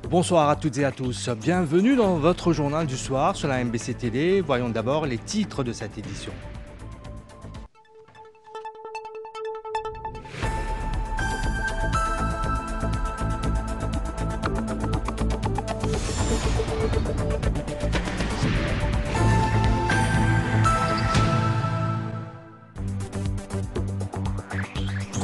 Bonsoir à toutes et à tous. Bienvenue dans votre journal du soir sur la MBC Télé. Voyons d'abord les titres de cette édition.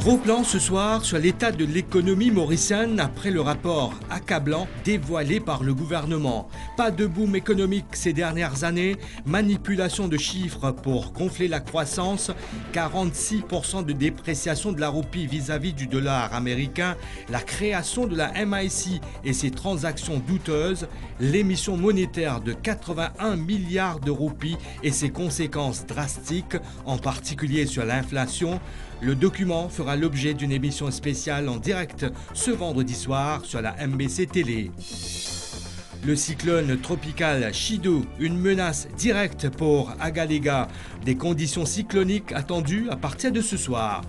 Gros plan ce soir sur l'état de l'économie mauricienne après le rapport accablant dévoilé par le gouvernement. Pas de boom économique ces dernières années, manipulation de chiffres pour gonfler la croissance, 46% de dépréciation de la roupie vis-à-vis du dollar américain, la création de la MIC et ses transactions douteuses, l'émission monétaire de 81 milliards de roupies et ses conséquences drastiques, en particulier sur l'inflation. Le document fera l'objet d'une émission spéciale en direct ce vendredi soir sur la MBC Télé. Le cyclone tropical Chido, une menace directe pour Agalega. Des conditions cycloniques attendues à partir de ce soir.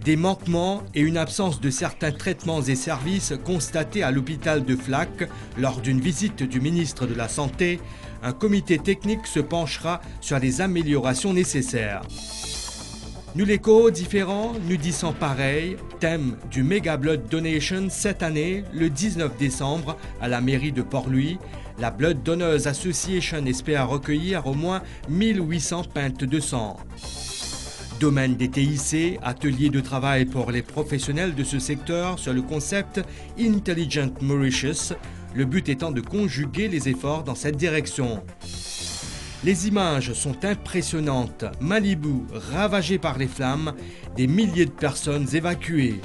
Des manquements et une absence de certains traitements et services constatés à l'hôpital de Flac lors d'une visite du ministre de la Santé. Un comité technique se penchera sur les améliorations nécessaires. Nul écho différent, nous disons pareil, thème du Mega Blood Donation cette année, le 19 décembre, à la mairie de Port-Louis. La Blood Donors Association espère recueillir au moins 1800 pintes de sang. Domaine des TIC, atelier de travail pour les professionnels de ce secteur sur le concept Intelligent Mauritius, le but étant de conjuguer les efforts dans cette direction. Les images sont impressionnantes. Malibu ravagé par les flammes, des milliers de personnes évacuées.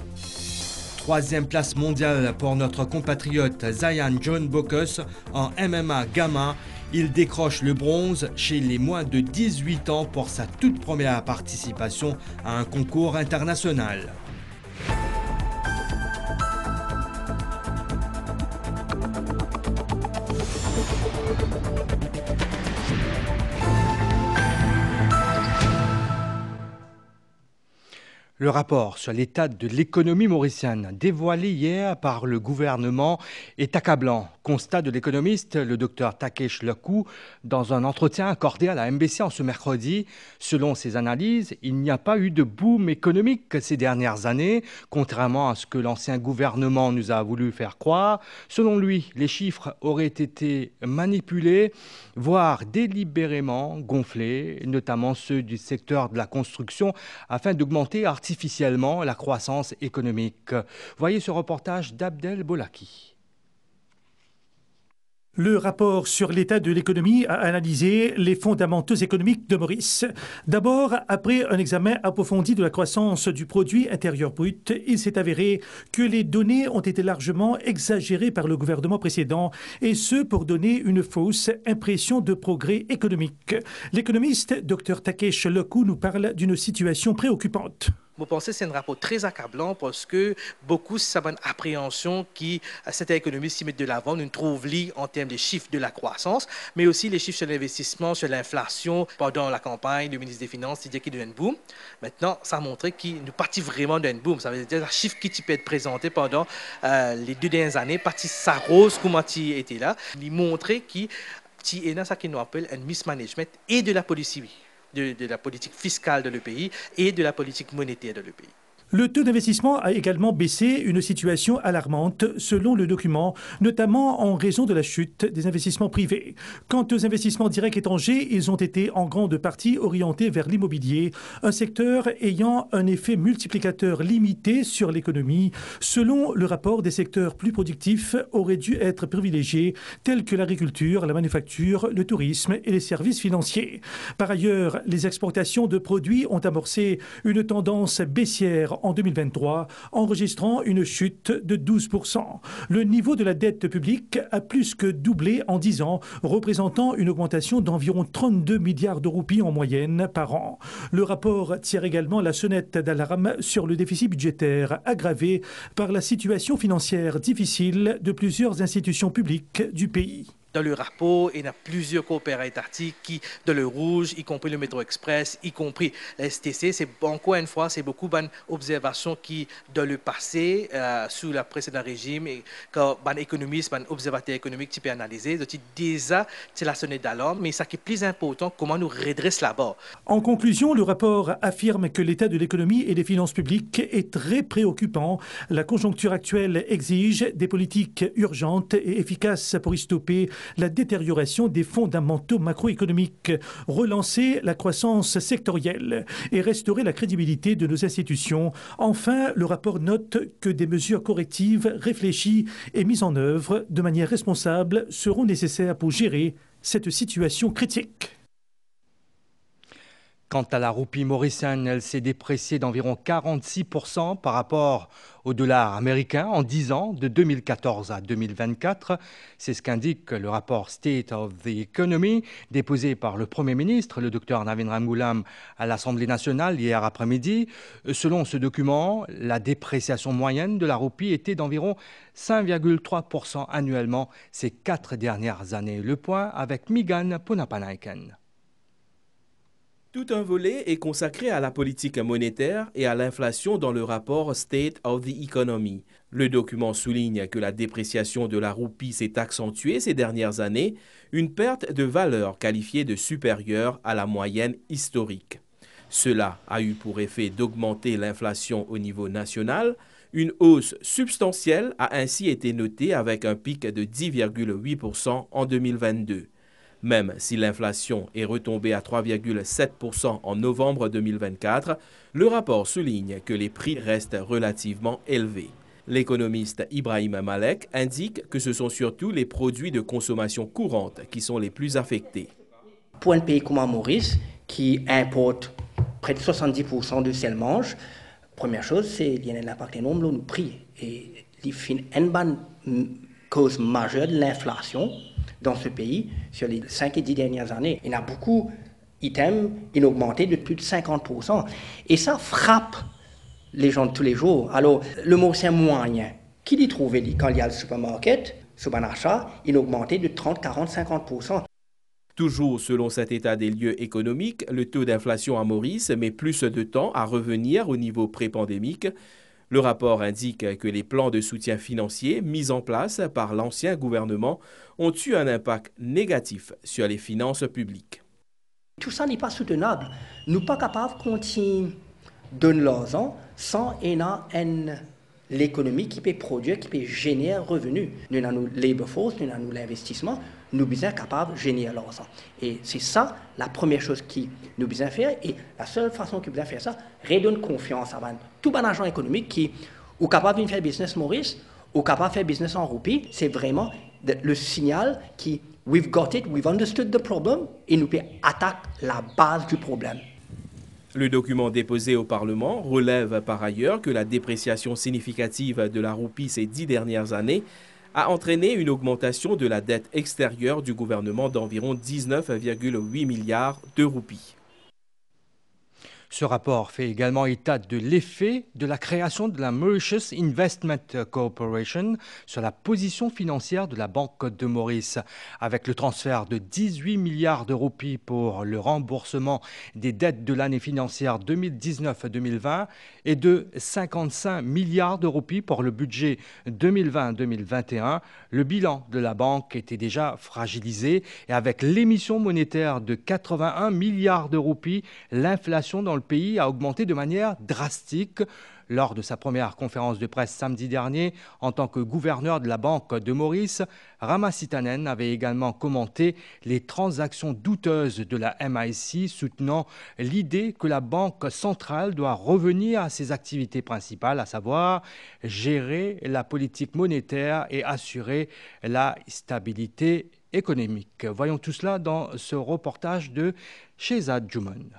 Troisième place mondiale pour notre compatriote Zayan John Bokus en MMA Gamma. Il décroche le bronze chez les moins de 18 ans pour sa toute première participation à un concours international. Le rapport sur l'état de l'économie mauricienne dévoilé hier par le gouvernement est accablant. Constat de l'économiste, le docteur Takesh Lekou, dans un entretien accordé à la MBC en ce mercredi. Selon ses analyses, il n'y a pas eu de boom économique ces dernières années, contrairement à ce que l'ancien gouvernement nous a voulu faire croire. Selon lui, les chiffres auraient été manipulés, voire délibérément gonflés, notamment ceux du secteur de la construction, afin d'augmenter artificiellement la croissance économique. Voyez ce reportage d'Abdel Bolaki. Le rapport sur l'état de l'économie a analysé les fondamentaux économiques de Maurice. D'abord, après un examen approfondi de la croissance du produit intérieur brut, il s'est avéré que les données ont été largement exagérées par le gouvernement précédent, et ce pour donner une fausse impression de progrès économique. L'économiste Dr Takesh Lekou nous parle d'une situation préoccupante. Vous pensez que c'est un rapport très accablant parce que beaucoup, c'est une appréhension qui, cette économie s'y met de l'avant, nous trouvons en termes de chiffres de la croissance, mais aussi les chiffres sur l'investissement, sur l'inflation. Pendant la campagne, le ministre des Finances disait qu'il y a un boom. Maintenant, ça a montré qu'il nous partit vraiment d'un boom. Ça veut dire que les chiffres qui peut être présentés pendant les 2 dernières années, parti ça rose, comment il était là, il montrait qu'il y a ce qu'on appelle un mismanagement et de la politique. De la politique fiscale de le pays et de la politique monétaire de le pays. Le taux d'investissement a également baissé, une situation alarmante selon le document, notamment en raison de la chute des investissements privés. Quant aux investissements directs étrangers, ils ont été en grande partie orientés vers l'immobilier, un secteur ayant un effet multiplicateur limité sur l'économie. Selon le rapport, des secteurs plus productifs auraient dû être privilégiés, tels que l'agriculture, la manufacture, le tourisme et les services financiers. Par ailleurs, les exportations de produits ont amorcé une tendance baissière en 2023, enregistrant une chute de 12%. Le niveau de la dette publique a plus que doublé en 10 ans, représentant une augmentation d'environ 32 milliards de roupies en moyenne par an. Le rapport tire également la sonnette d'alarme sur le déficit budgétaire aggravé par la situation financière difficile de plusieurs institutions publiques du pays. Dans le rapport, il y a plusieurs coopérateurs étatiques qui, dans le rouge, y compris le métro express, y compris la STC, c'est encore une fois, c'est beaucoup d'observations qui, dans le passé, sous le précédent régime, et quand les économistes, les observateurs économiques, tu peux analyser, donc déjà, c'est la sonnette d'alarme, mais ce qui est plus important, comment nous redresser là-bas. En conclusion, le rapport affirme que l'état de l'économie et des finances publiques est très préoccupant. La conjoncture actuelle exige des politiques urgentes et efficaces pour y stopper la détérioration des fondamentaux macroéconomiques, relancer la croissance sectorielle et restaurer la crédibilité de nos institutions. Enfin, le rapport note que des mesures correctives réfléchies et mises en œuvre de manière responsable seront nécessaires pour gérer cette situation critique. Quant à la roupie mauricienne, elle s'est dépréciée d'environ 46% par rapport au dollar américain en 10 ans, de 2014 à 2024. C'est ce qu'indique le rapport State of the Economy déposé par le Premier ministre, le Dr Navin Ramgoolam, à l'Assemblée nationale hier après-midi. Selon ce document, la dépréciation moyenne de la roupie était d'environ 5,3% annuellement ces 4 dernières années. Le point avec Migan Ponapanaiken. Tout un volet est consacré à la politique monétaire et à l'inflation dans le rapport State of the Economy. Le document souligne que la dépréciation de la roupie s'est accentuée ces dernières années, une perte de valeur qualifiée de supérieure à la moyenne historique. Cela a eu pour effet d'augmenter l'inflation au niveau national. Une hausse substantielle a ainsi été notée avec un pic de 10,8% en 2022. Même si l'inflation est retombée à 3,7% en novembre 2024, le rapport souligne que les prix restent relativement élevés. L'économiste Ibrahim Malek indique que ce sont surtout les produits de consommation courante qui sont les plus affectés. Pour un pays comme Maurice, qui importe près de 70% de sel mange, première chose, c'est qu'il y a un impact énorme sur nos prix. Et une bonne cause majeure de l'inflation dans ce pays, sur les 5 et 10 dernières années, il y a beaucoup d'items qui ont augmenté de plus de 50%. Et ça frappe les gens de tous les jours. Alors, le Mauricien moyen, qui l'y trouve quand il y a le supermarché, sur un achat, il a augmenté de 30, 40, 50%. Toujours selon cet état des lieux économiques, le taux d'inflation à Maurice met plus de temps à revenir au niveau pré-pandémique. Le rapport indique que les plans de soutien financier mis en place par l'ancien gouvernement ont eu un impact négatif sur les finances publiques. Tout ça n'est pas soutenable. Nous ne sommes pas capables de continuer de donner l'argent sans l'économie qui peut produire, qui peut générer revenus. Nous avons nos labor force, nous avons l'investissement, nous sommes capables de générer l'argent. Et c'est ça la première chose que nous devons faire. Et la seule façon que nous devons faire ça, redonner confiance à tout bon agent économique qui est capable de faire business Maurice, ou capable de faire business en roupie. C'est vraiment le signal qui we've got it, we've understood the problem, et nous pouvons attaquer la base du problème. Le document déposé au Parlement relève par ailleurs que la dépréciation significative de la roupie ces 10 dernières années a entraîné une augmentation de la dette extérieure du gouvernement d'environ 19,8 milliards de roupies. Ce rapport fait également état de l'effet de la création de la Mauritius Investment Corporation sur la position financière de la Banque de Maurice, avec le transfert de 18 milliards de roupies pour le remboursement des dettes de l'année financière 2019-2020 et de 55 milliards de roupies pour le budget 2020-2021. Le bilan de la banque était déjà fragilisé et avec l'émission monétaire de 81 milliards de roupies, l'inflation dans le pays a augmenté de manière drastique. Lors de sa première conférence de presse samedi dernier, en tant que gouverneur de la Banque de Maurice, Ramasitanen avait également commenté les transactions douteuses de la MIC, soutenant l'idée que la Banque centrale doit revenir à ses activités principales, à savoir gérer la politique monétaire et assurer la stabilité économique. Voyons tout cela dans ce reportage de Shehzad Juman.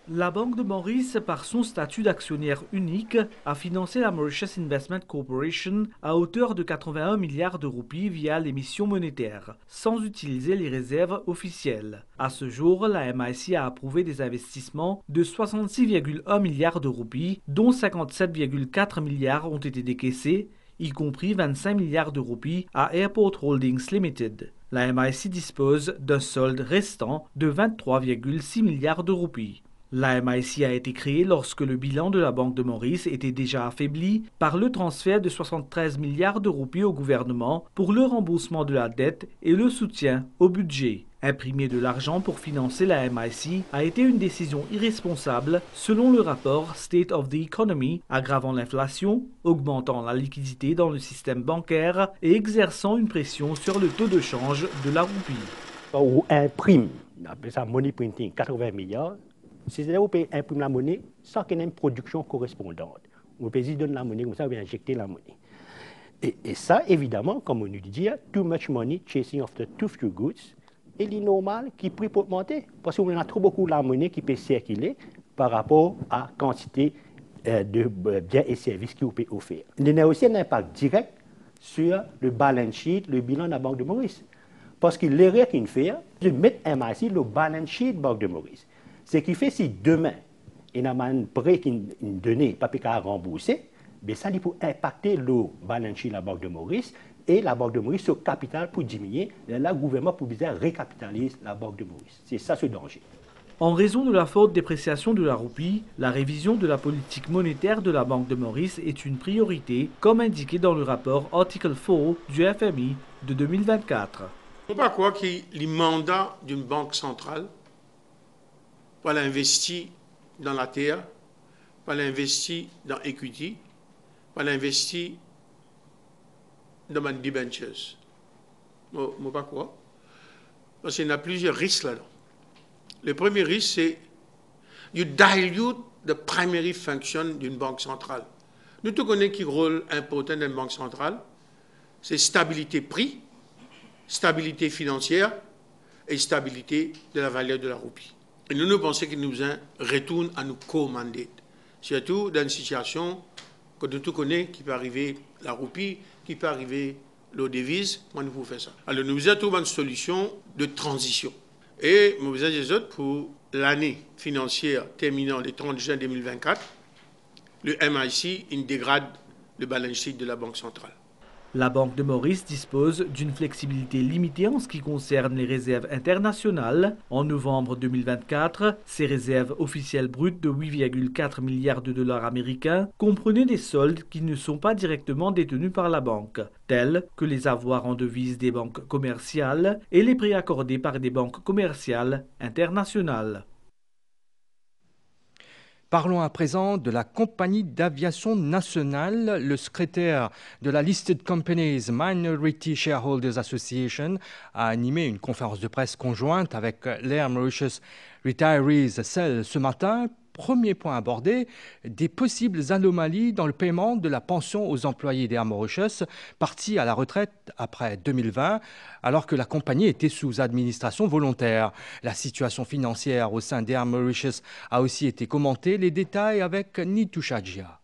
La Banque de Maurice, par son statut d'actionnaire unique, a financé la Mauritius Investment Corporation à hauteur de 81 milliards de roupies via l'émission monétaire, sans utiliser les réserves officielles. À ce jour, la MIC a approuvé des investissements de 66,1 milliards de roupies, dont 57,4 milliards ont été décaissés, y compris 25 milliards de roupies à Airport Holdings Limited. La MIC dispose d'un solde restant de 23,6 milliards de roupies. La MIC a été créée lorsque le bilan de la Banque de Maurice était déjà affaibli par le transfert de 73 milliards de roupies au gouvernement pour le remboursement de la dette et le soutien au budget. Imprimer de l'argent pour financer la MIC a été une décision irresponsable selon le rapport State of the Economy, aggravant l'inflation, augmentant la liquidité dans le système bancaire et exerçant une pression sur le taux de change de la roupie. On imprime, on appelle ça money printing, 80 milliards. C'est-à-dire qu'on imprime la monnaie sans qu'il y ait une production correspondante. On peut dire donner la monnaie comme ça, on va injecter la monnaie. Et ça, évidemment, comme on nous dit, too much money chasing after too few goods. Et l'inormal qui prix pour augmenter. Parce qu'on a trop beaucoup de monnaie qui peut circuler par rapport à la quantité de biens et services qu'on peut offrir. Il y a aussi un impact direct sur le balance sheet, le bilan de la Banque de Maurice. Parce que l'erreur qu'il fait, c'est de mettre MIC le balance sheet de la Banque de Maurice. Ce qui fait si demain, il y a un prêt qui est donné, pas qu'à rembourser, mais ça peut impacter le balance sheet de la Banque de Maurice et la Banque de Maurice sur capital pour diminuer. Là, le gouvernement peut bien récapitaliser la Banque de Maurice. C'est ça ce danger. En raison de la forte dépréciation de la roupie, la révision de la politique monétaire de la Banque de Maurice est une priorité, comme indiqué dans le rapport Article 4 du FMI de 2024. On ne peut pas croire que les mandats d'une banque centrale pas l'investir dans la terre, pas l'investir dans equity, pas l'investir dans les debentures. Je ne sais pas quoi. Parce qu'il y a plusieurs risques là-dedans. Le premier risque, c'est you dilute the primary function d'une banque centrale. Nous tous connaissons qui rôle important d'une banque centrale, c'est stabilité prix, stabilité financière et stabilité de la valeur de la roupie. Et nous pensons qu'il nous retourne à nous commander. Surtout dans une situation que nous tous connaissons, qui peut arriver la roupie, qui peut arriver l'eau devise, comment nous pouvons faire ça. Alors nous avons trouvé une solution de transition. Et nous avons des autres pour l'année financière terminant le 30 juin 2024, le MIC il dégrade le balance sheet de la Banque centrale. La Banque de Maurice dispose d'une flexibilité limitée en ce qui concerne les réserves internationales. En novembre 2024, ses réserves officielles brutes de 8,4 milliards de dollars américains comprenaient des soldes qui ne sont pas directement détenus par la banque, tels que les avoirs en devises des banques commerciales et les prêts accordés par des banques commerciales internationales. Parlons à présent de la compagnie d'aviation nationale. Le secrétaire de la Listed Companies Minority Shareholders Association a animé une conférence de presse conjointe avec l'Air Mauritius Retirees Cell ce matin. Premier point abordé, des possibles anomalies dans le paiement de la pension aux employés d'Air Mauritius partis à la retraite après 2020, alors que la compagnie était sous administration volontaire. La situation financière au sein d'Air Mauritius a aussi été commentée. Les détails avec Nitu Shadjia.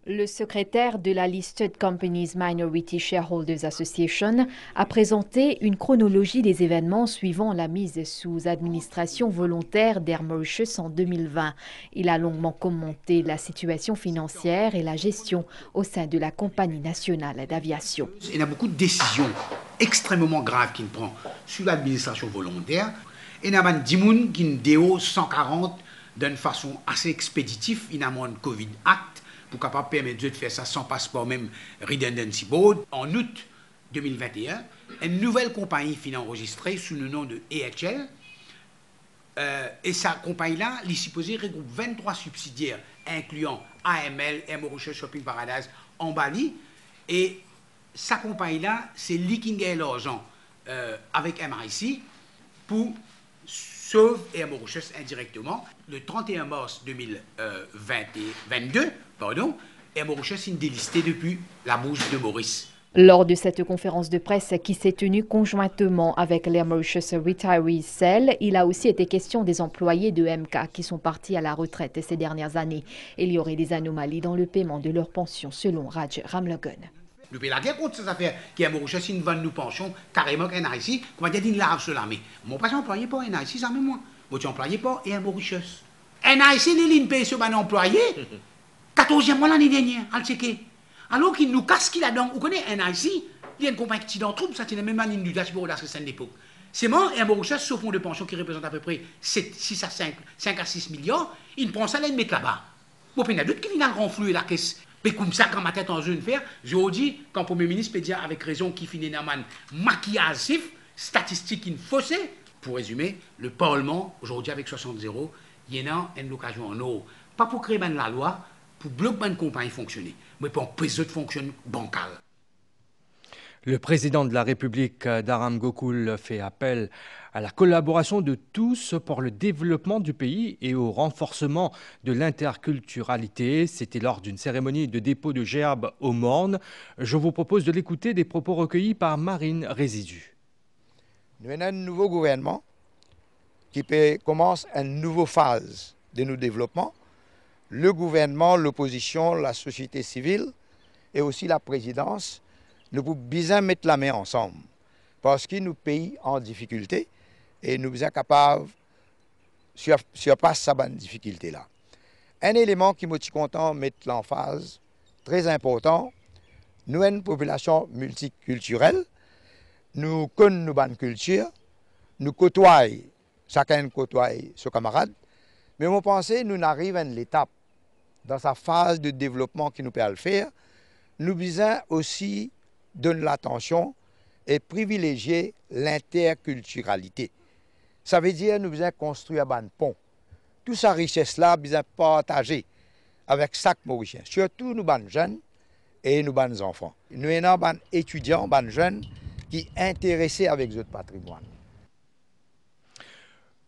Le secrétaire de la Listed Companies Minority Shareholders Association a présenté une chronologie des événements suivant la mise sous administration volontaire d'Air Mauritius en 2020. Il a longuement commenté la situation financière et la gestion au sein de la compagnie nationale d'aviation. Il y a beaucoup de décisions extrêmement graves qu'il prend sur l'administration volontaire. Il y a des gens qui déo 140 d'une façon assez expéditive. Il y a un Covid Act pour capable permettre de faire ça sans passeport, même Redundancy Board. En août 2021, une nouvelle compagnie finit enregistrée sous le nom de AHL. Et sa compagnie-là, elle est supposée regrouper 23 subsidiaires, incluant AML, Air Mauritius Shopping Paradise, en Bali. Et sa compagnie-là, c'est leaking l'argent avec MIC pour sauver Air Mauritius indirectement. Le 31 mars 2022, Air Mauritius est délisté depuis la bourse de Maurice. Lors de cette conférence de presse qui s'est tenue conjointement avec l'Air Mauritius Retirees Cell, il a aussi été question des employés de MK qui sont partis à la retraite ces dernières années. Il y aurait des anomalies dans le paiement de leurs pensions, selon Raj Ramlogan. Nous payons la guerre contre ces affaires qui est Mauritius, ils vendent nos pensions carrément qu'un NIC, qu'on va dire qu'ils lavent sur l'armée. Mon patient employé pas NIC, ça même moi. Moi, tu employé pas et un Mauritius. NIC, ils payent sur un employé 80% 14e mois l'année dernière, à le checker. Alors qu'il nous casse qui là-dedans. Vous connaissez un Haïti, il y a une compagnie qui est dans le trouble, ça c'est la même année du dashboard à cette époque. C'est moi et un Mauritius sur fonds de pension qui représente à peu près 5 à 6 milliards, il prend ça et il met là-bas. Bon, il y a d'autres qui viennent renflouer la caisse. Mais comme ça, quand ma tête en jeune faire, je vous dis, quand le Premier ministre peut dire avec raison qu'il finit dans un maquillage, statistique faussée. Pour résumer, le Parlement, aujourd'hui avec 60-0, il y a une occasion en eau. Pas pour créer la loi, pour bloquer une compagnie fonctionner, mais pour empêcher de fonctionner bancal. Le président de la République, Dharam Gokul, fait appel à la collaboration de tous pour le développement du pays et au renforcement de l'interculturalité. C'était lors d'une cérémonie de dépôt de gerbes au Morne. Je vous propose de l'écouter, des propos recueillis par Marine Résidu. Nous avons un nouveau gouvernement qui commence une nouvelle phase de nos développements. Le gouvernement, l'opposition, la société civile et aussi la présidence, nous pouvons bien mettre la main ensemble parce que nous pays en difficulté et nous sommes capables de surpasser cette difficulté-là. Un élément qui me content de mettre l'emphase, très important, nous sommes une population multiculturelle, nous connaissons nos culture, nous côtoyons, chacun côtoie ses camarades, mais on pense que nous arrivons à l'étape dans sa phase de développement qui nous permet de le faire, nous devons aussi donner l'attention et privilégier l'interculturalité. Ça veut dire que nous devons construire un pont. Toute cette richesse-là, nous devons partager avec chaque Mauricien, surtout nous, les jeunes et nous, les enfants. Nous avons des étudiants, des jeunes qui sont intéressés avec notre patrimoine.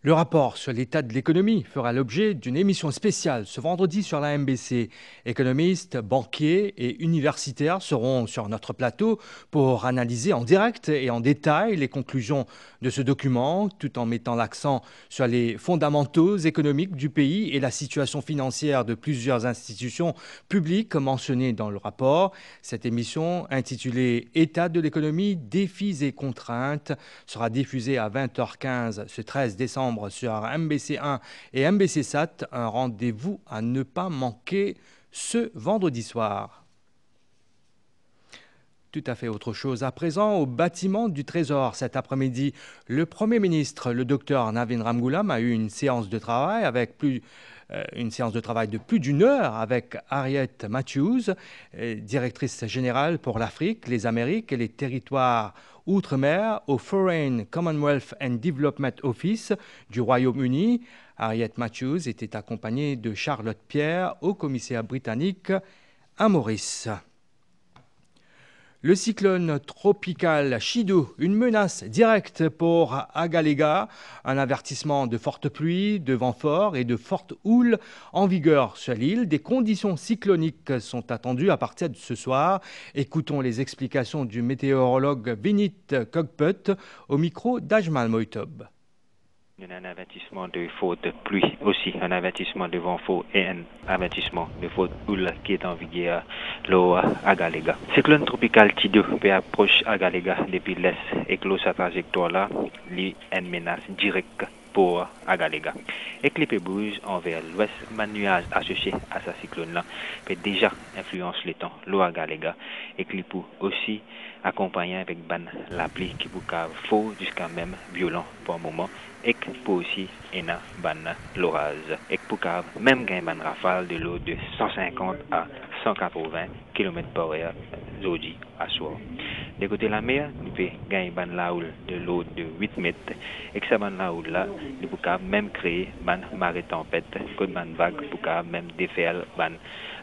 Le rapport sur l'état de l'économie fera l'objet d'une émission spéciale ce vendredi sur la MBC. Économistes, banquiers et universitaires seront sur notre plateau pour analyser en direct et en détail les conclusions de ce document, tout en mettant l'accent sur les fondamentaux économiques du pays et la situation financière de plusieurs institutions publiques mentionnées dans le rapport. Cette émission, intitulée « État de l'économie, défis et contraintes », sera diffusée à 20h15 ce 13 décembre sur MBC1 et MBC-SAT, un rendez-vous à ne pas manquer ce vendredi soir. Tout à fait autre chose à présent, au bâtiment du Trésor cet après-midi. Le Premier ministre, le docteur Navin Ramgoolam, a eu une séance de travail de plus d'une heure avec Harriet Matthews, directrice générale pour l'Afrique, les Amériques et les territoires outre-mer au Foreign Commonwealth and Development Office du Royaume-Uni. Harriet Matthews était accompagnée de Charlotte Pierre, haut-commissaire britannique à Maurice. Le cyclone tropical Chido, une menace directe pour Agalega, un avertissement de fortes pluies, de vents forts et de fortes houles en vigueur sur l'île. Des conditions cycloniques sont attendues à partir de ce soir. Écoutons les explications du météorologue Vinit Kogput au micro d'Ajmal Moitob. Il y a un avertissement de forte pluie aussi, un avertissement de vent fort et un avertissement de forte houle qui est en vigueur à Agalega. Cyclone tropical Chido peut approcher Agalega depuis l'est et que sa trajectoire là, il une menace directe pour Agalega. Et que les bouge envers l'ouest, un nuage associé à ce cyclone là peut déjà influencer le temps l'eau à Agalega et que peut aussi accompagner avec la pluie qui peut fort jusqu'à même violent pour un moment. Et pour aussi l'orage. Et pour même gagner une rafale de l'eau de 150 à 180 km/h aujourd'hui à soir. De côté de la mer, nous pouvons gagner une houle de l'eau de 8 mètres. Et que cette houle là, nous pouvons même créer une marée tempête, une vague pour même défaire un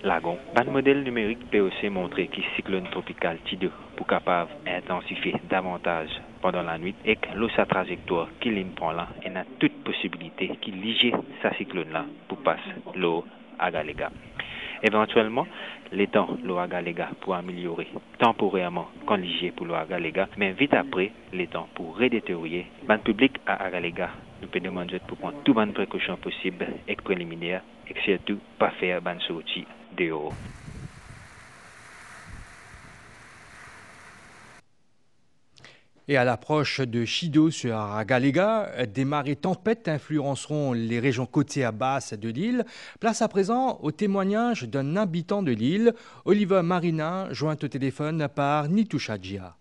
lagon. Un modèle numérique peut aussi montrer que le cyclone tropical Chido pour capable intensifier davantage pendant la nuit et que l'eau sa trajectoire qu'il prend là, il a toute possibilité qu'il lige sa cyclone là pour passer l'eau à Agalega. Éventuellement, les temps l'eau à Agalega pour améliorer temporairement quand lige pour l'eau à Agalega, mais vite après, les temps pour redétériorer. Le public à Agalega nous peut demander pour prendre toutes les précautions possibles et préliminaires et surtout pas faire une sortie dehors. Et à l'approche de Chido sur Agalega, des marées tempêtes influenceront les régions côtières basses de l'île. Place à présent au témoignage d'un habitant de l'île, Oliver Marina, joint au téléphone par Nitoucha Djia.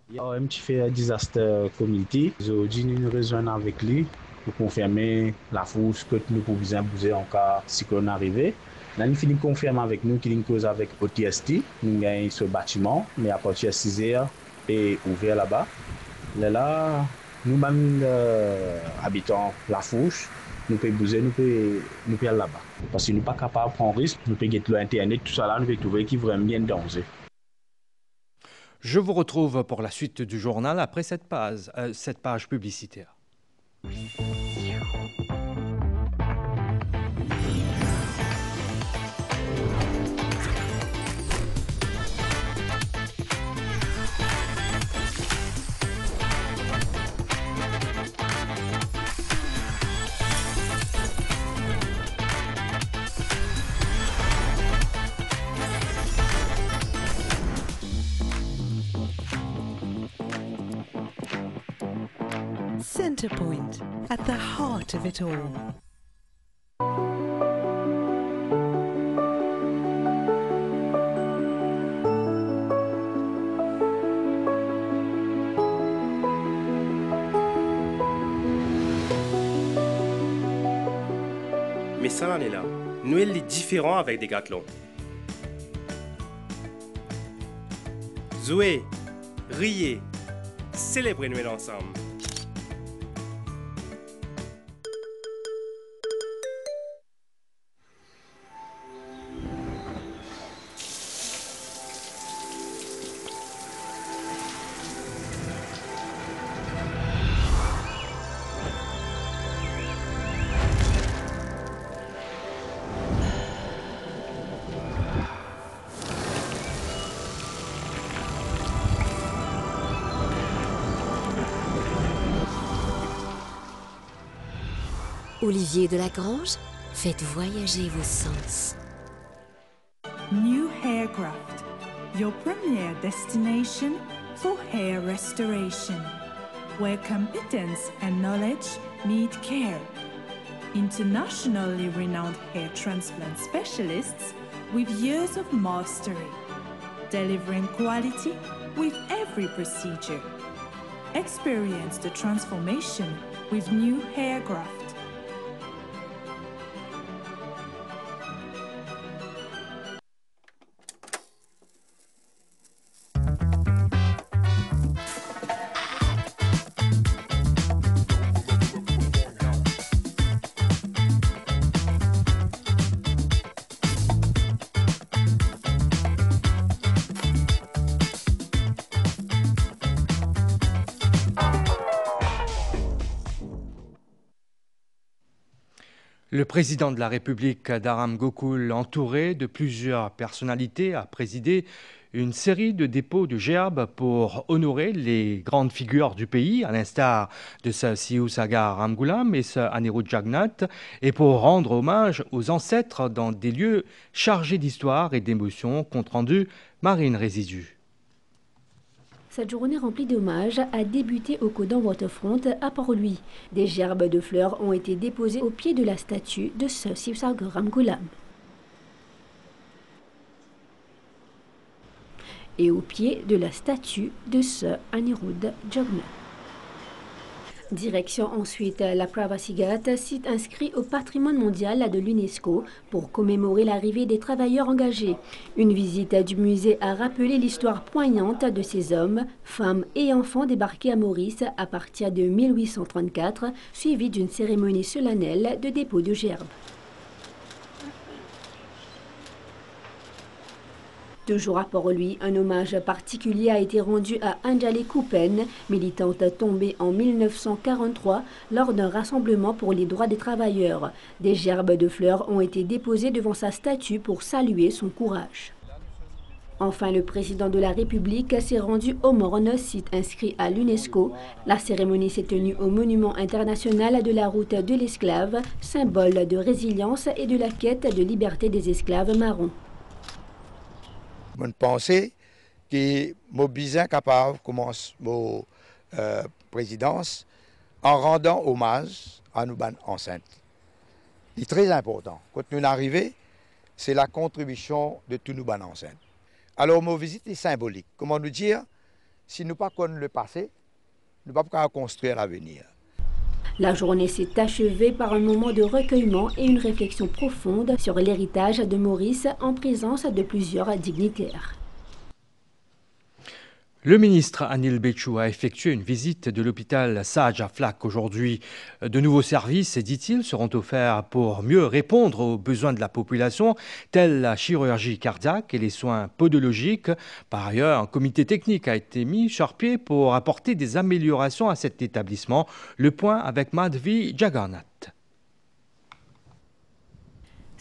Il y a un petit fait disaster community. Aujourd'hui, nous nous rejoignons avec lui pour confirmer la force que nous pouvons bouger en cas si on arrive. Là, nous finissons confirmer avec nous qu'il y a une cause avec OTST. Nous gagnons ce bâtiment, mais à partir de 6 heures, est ouvert là-bas. Là, nous-mêmes, habitants La Fourche, nous pouvons bouger, nous pouvons aller là-bas. Parce que nous ne sommes pas capables de prendre risque, nous pouvons get l'Internet, tout ça là, nous pouvons trouver qui est vraiment bien danger. Je vous retrouve pour la suite du journal après cette page publicitaire. Centrepoint, at the heart of it all. Mais ça l'année là, Noël est différent avec Decathlon. Jouez, riez, célébrez Noël ensemble. Olivier de Lagrange, faites voyager vos sens. New Haircraft, your premier destination for hair restoration, where competence and knowledge meet care. Internationally renowned hair transplant specialists with years of mastery, delivering quality with every procedure. Experience the transformation with New Haircraft. Le président de la République, Dharam Gokul, entouré de plusieurs personnalités, a présidé une série de dépôts de gerbes pour honorer les grandes figures du pays, à l'instar de ce Siu Sagar Ramgoolam et ce Anirudh Jagannath, et pour rendre hommage aux ancêtres dans des lieux chargés d'histoire et d'émotions, compte rendu Marine Résidu. Cette journée remplie d'hommages a débuté au Kodan Waterfront à Port-Louis. Des gerbes de fleurs ont été déposées au pied de la statue de ce Siu Sagar Ramgoolam et au pied de la statue de ce Anirudh Jagannath. Direction ensuite la Pravasigat, site inscrit au patrimoine mondial de l'UNESCO pour commémorer l'arrivée des travailleurs engagés. Une visite du musée a rappelé l'histoire poignante de ces hommes, femmes et enfants débarqués à Maurice à partir de 1834, suivie d'une cérémonie solennelle de dépôt de gerbes. 2 jours à Port-Louis, un hommage particulier a été rendu à Anjali Kupen, militante tombée en 1943 lors d'un rassemblement pour les droits des travailleurs. Des gerbes de fleurs ont été déposées devant sa statue pour saluer son courage. Enfin, le président de la République s'est rendu au Morne, site inscrit à l'UNESCO. La cérémonie s'est tenue au Monument international de la route de l'esclave, symbole de résilience et de la quête de liberté des esclaves marrons. Bonne pensée qui m'a bien capable commence ma présidence en rendant hommage à nos bandes enceintes. C'est très important. Quand nous arrivons, c'est la contribution de tous nos bandes enceintes. Alors, ma visite est symbolique. Comment nous dire, si nous ne connaissons pas le passé, nous ne pouvons pas construire l'avenir. La journée s'est achevée par un moment de recueillement et une réflexion profonde sur l'héritage de Maurice en présence de plusieurs dignitaires. Le ministre Anil Betchou a effectué une visite de l'hôpital Sage à Flak aujourd'hui. De nouveaux services, dit-il, seront offerts pour mieux répondre aux besoins de la population, tels la chirurgie cardiaque et les soins podologiques. Par ailleurs, un comité technique a été mis sur pied pour apporter des améliorations à cet établissement. Le point avec Madhvi Jagannath.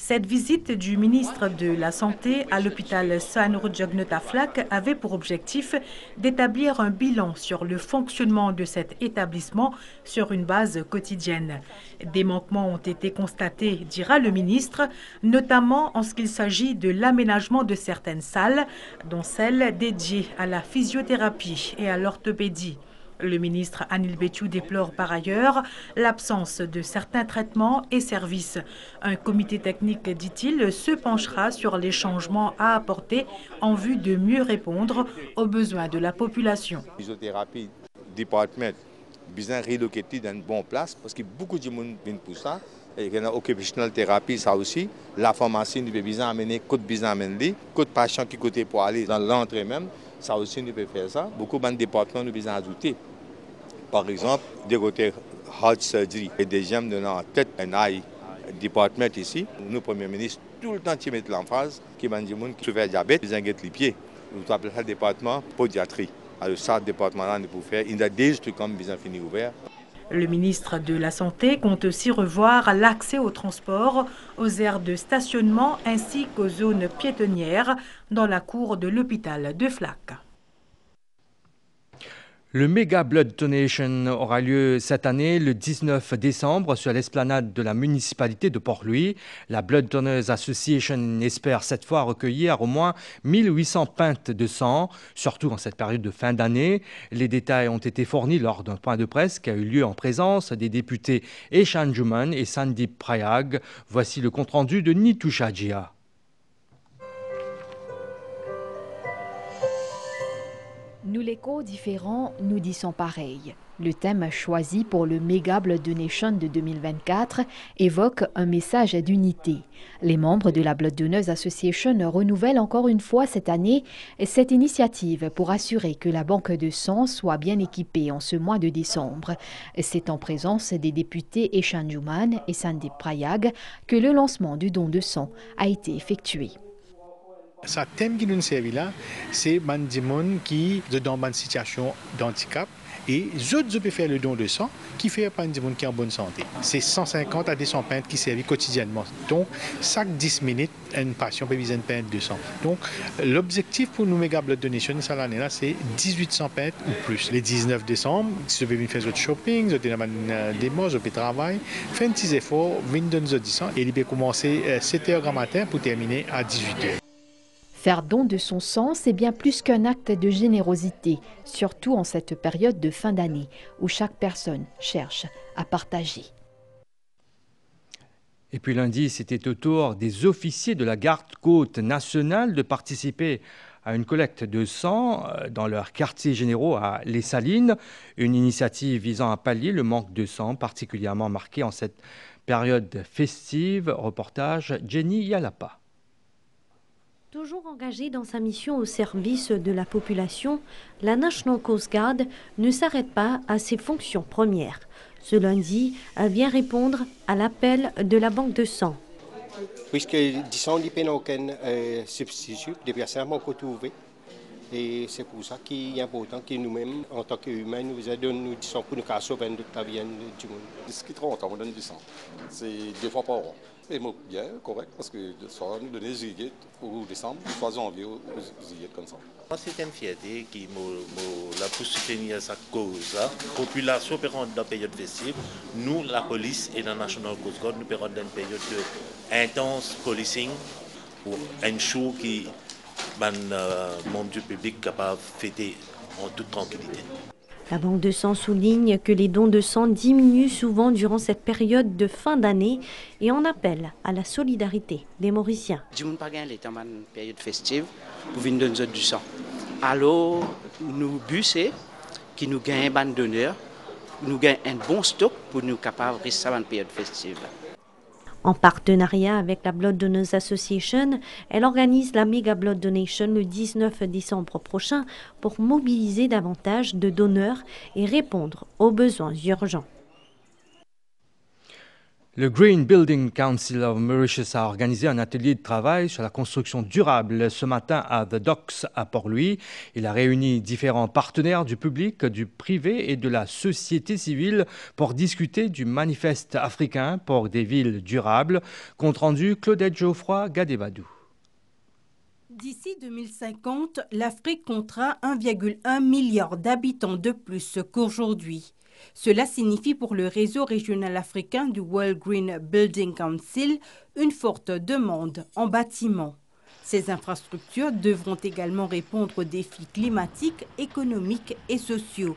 Cette visite du ministre de la Santé à l'hôpital Sanur Jagannath à Flak avait pour objectif d'établir un bilan sur le fonctionnement de cet établissement sur une base quotidienne. Des manquements ont été constatés, dira le ministre, notamment en ce qu'il s'agit de l'aménagement de certaines salles, dont celle dédiée à la physiothérapie et à l'orthopédie. Le ministre Anil Betchou déplore par ailleurs l'absence de certains traitements et services. Un comité technique, dit-il, se penchera sur les changements à apporter en vue de mieux répondre aux besoins de la population. La physiothérapie département besoin relocaliser dans une bonne place parce que beaucoup de monde vient pour ça. Et il y a occupational thérapie, ça aussi. La pharmacie, nous pouvons amener, côté besoin amener, côté patient qui côté pour aller dans l'entrée même, ça aussi nous pouvons faire ça. Beaucoup de départements nous besoin ajouter. Par exemple, des côtés heart surgery et des gemmes de la tête, un eye département ici. Nous, Premier ministre, tout le temps, qui met l'emphase, qui m'a dit que souffre de diabète, ils ont les pieds. Nous appelons ça le département pédiatrie. Alors, ça, le département-là, nous pouvons faire. Il y a des trucs comme ils ont fini ouvert. Le ministre de la Santé compte aussi revoir l'accès au transport, aux aires de stationnement ainsi qu'aux zones piétonnières dans la cour de l'hôpital de Flak. Le Mega Blood Donation aura lieu cette année le 19 décembre sur l'esplanade de la municipalité de Port-Louis. La Blood Donors Association espère cette fois recueillir au moins 1800 pintes de sang, surtout en cette période de fin d'année. Les détails ont été fournis lors d'un point de presse qui a eu lieu en présence des députés Eshan Juman et Sandip Prayag. Voici le compte-rendu de Nitu Shajia. Nous l'écho différents, nous disons pareil. Le thème choisi pour le Mega Blood Donation de 2024 évoque un message d'unité. Les membres de la Blood Donors Association renouvellent encore une fois cette année cette initiative pour assurer que la banque de sang soit bien équipée en ce mois de décembre. C'est en présence des députés Eshan Juman et Sandip Prayag que le lancement du don de sang a été effectué. Ce thème qui nous servi là, c'est des gens qui sont dans une situation d'handicap et les autres peuvent faire le don de sang qui fait pas des gens qui sont en bonne santé. C'est 150 à 200 pintes qui servent quotidiennement. Donc, chaque 10 minutes, un patient peut besoin de pintes de sang. Donc, l'objectif pour nous Mega Blood Donation cette année-là, c'est 1800 pintes ou plus. Le 19 décembre, si vous pouvez faire votre shopping, vous pouvez faire des mots, vous pouvez travailler, faire un petit effort, vous donnez 200 et il peut commencer 7h du matin pour terminer à 18h. Faire don de son sang, c'est bien plus qu'un acte de générosité, surtout en cette période de fin d'année où chaque personne cherche à partager. Et puis lundi, c'était au tour des officiers de la garde-côte nationale de participer à une collecte de sang dans leurs quartiers généraux à Les Salines, une initiative visant à pallier le manque de sang particulièrement marqué en cette période festive. Reportage Jenny Yalapa. Toujours engagée dans sa mission au service de la population, la National Coast Guard ne s'arrête pas à ses fonctions premières. Ce lundi, elle vient répondre à l'appel de la banque de sang. Puisque le sang n'est pas aucun substitut, des personnes sont trouvées. Et c'est pour ça qu'il est important que nous-mêmes, en tant qu'humains, nous donnons du sang pour nous sauver la vie du monde. Ce qui est trop longtemps, on donne du sang. C'est 2 fois par an. C'est bien correct parce que le soir, nous donnons juillet ou décembre, 3 janvier ou juillet comme ça. C'est une fierté qui m'a pour soutenir sa cause. La population peut rentrer dans une période festive. Nous, la police et la National Coast Guard, nous peut rentrer dans une période intense policing pour un show qui membres du public capable de fêter en toute tranquillité. La Banque de sang souligne que les dons de sang diminuent souvent durant cette période de fin d'année et en appelle à la solidarité des Mauriciens. Du monde pas gagné dans une période festive pour venir donner du sang. Alors nous busser qui nous gagnent un donneur, nous gagnons un bon stock pour nous capables de rester dans une période festive. En partenariat avec la Blood Donors Association, elle organise la Mega Blood Donation le 19 décembre prochain pour mobiliser davantage de donneurs et répondre aux besoins urgents. Le Green Building Council of Mauritius a organisé un atelier de travail sur la construction durable ce matin à The Docks à Port-Louis. Il a réuni différents partenaires du public, du privé et de la société civile pour discuter du manifeste africain pour des villes durables. Compte rendu Claudette Geoffroy Gadevadou. D'ici 2050, l'Afrique comptera 1,1 milliard d'habitants de plus qu'aujourd'hui. Cela signifie pour le réseau régional africain du World Green Building Council une forte demande en bâtiments. Ces infrastructures devront également répondre aux défis climatiques, économiques et sociaux.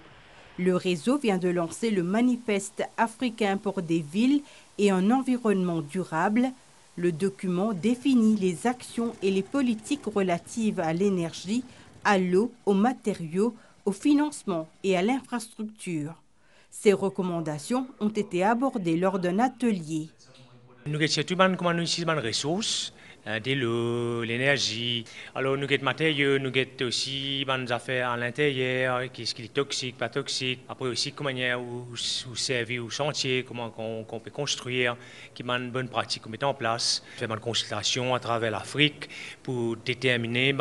Le réseau vient de lancer le manifeste africain pour des villes et un environnement durable. Le document définit les actions et les politiques relatives à l'énergie, à l'eau, aux matériaux, au financement et à l'infrastructure. Ces recommandations ont été abordées lors d'un atelier. Nous avons comment nous utilisons les ressources, de l'eau, l'énergie. Alors nous avons des matériaux, nous avons aussi des affaires à l'intérieur, qu'est-ce qui est toxique, pas toxique. Après aussi comment où servir au chantier, comment on peut construire, qui une bonne pratique qu'on met en place. Faire une consultation à travers l'Afrique pour déterminer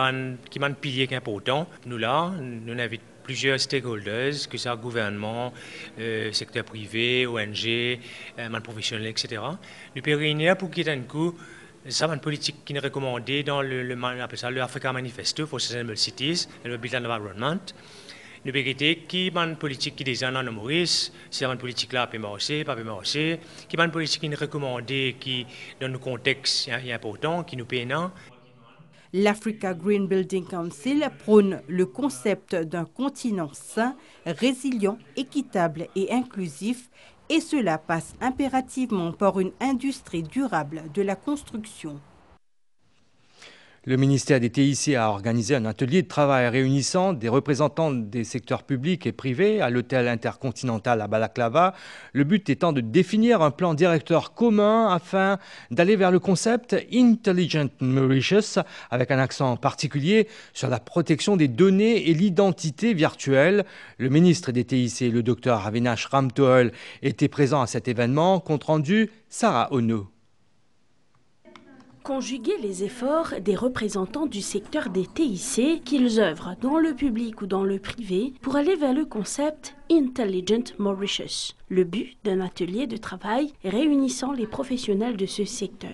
qui est un pilier important. Nous là, nous invitons plusieurs stakeholders, que ce soit gouvernement, secteur privé, ONG, professionnels, etc. Nous pouvons réunir pour qu'il y ait un coup, ça une politique qui est recommandée dans le Africa Manifesto for Sustainable Cities et le Built Environment. Nous pouvons dire qui est une politique qui est déjà dans le Maurice, c'est une politique là, pas marcher, qui est une politique qui est recommandée, qui dans le contexte est important, qui nous paye. L'Africa Green Building Council prône le concept d'un continent sain, résilient, équitable et inclusif, et cela passe impérativement par une industrie durable de la construction. Le ministère des TIC a organisé un atelier de travail réunissant des représentants des secteurs publics et privés à l'hôtel intercontinental à Balaklava. Le but étant de définir un plan directeur commun afin d'aller vers le concept Intelligent Mauritius avec un accent particulier sur la protection des données et l'identité virtuelle. Le ministre des TIC, le docteur Avinash Ramtoel, était présent à cet événement. Compte rendu, Sarah Ono. Conjuguer les efforts des représentants du secteur des TIC, qu'ils œuvrent dans le public ou dans le privé, pour aller vers le concept Intelligent Mauritius, le but d'un atelier de travail réunissant les professionnels de ce secteur.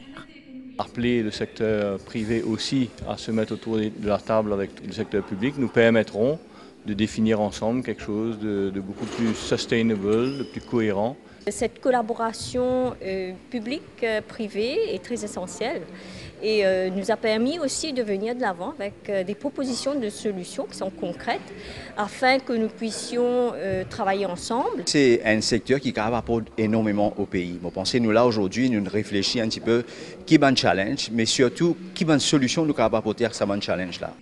Appeler le secteur privé aussi à se mettre autour de la table avec le secteur public nous permettront de définir ensemble quelque chose de beaucoup plus sustainable, de plus cohérent. Cette collaboration publique-privée est très essentielle et nous a permis aussi de venir de l'avant avec des propositions de solutions qui sont concrètes afin que nous puissions travailler ensemble. C'est un secteur qui apporte énormément au pays. Vous pensez, nous là aujourd'hui, nous réfléchissons un petit peu qui est un challenge, mais surtout qui est une solution nous capable apporter à ce challenge là.